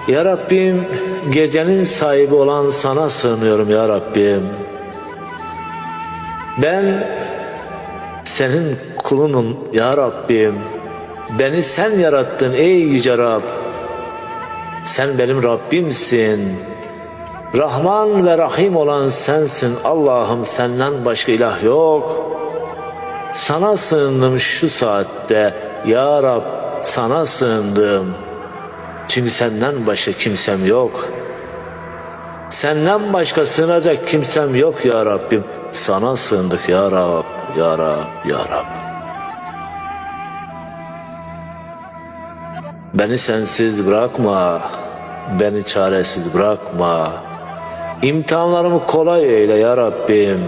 Ya Rabbim, gecenin sahibi olan sana sığınıyorum ya Rabbim. Ben senin kulunum ya Rabbim. Beni sen yarattın ey yüce Rab. Sen benim Rabbimsin. Rahman ve Rahim olan sensin Allah'ım, senden başka ilah yok. Sana sığındım şu saatte ya Rab, sana sığındım. Çünkü senden başka kimsem yok. Senden başka sığınacak kimsem yok ya Rabbim. Sana sığındık ya Rab, ya Rab, ya Rab. Beni sensiz bırakma, beni çaresiz bırakma. İmtihanlarımı kolay eyle ya Rabbim.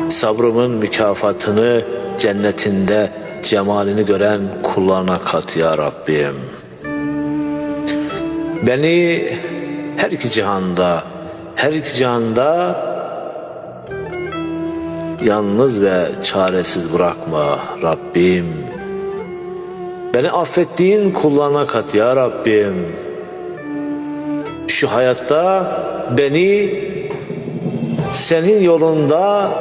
Sabrımın mükafatını cennetinde cemalini gören kullarına kat ya Rabbim. Beni her iki cihanda yalnız ve çaresiz bırakma Rabbim. Beni affettiğin kullarına kat ya Rabbim. Şu hayatta beni senin yolunda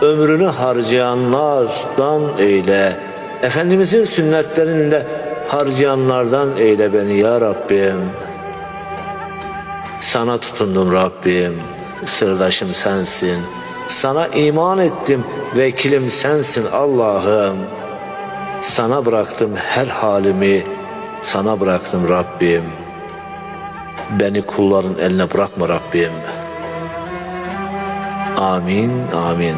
ömrünü harcayanlardan eyle. Efendimizin sünnetlerinde harcayanlardan eyle beni ya Rabbim. Sana tutundum Rabbim, sırdaşım sensin. Sana iman ettim, vekilim sensin Allah'ım. Sana bıraktım her halimi, sana bıraktım Rabbim. Beni kulların eline bırakma Rabbim. Amin, amin.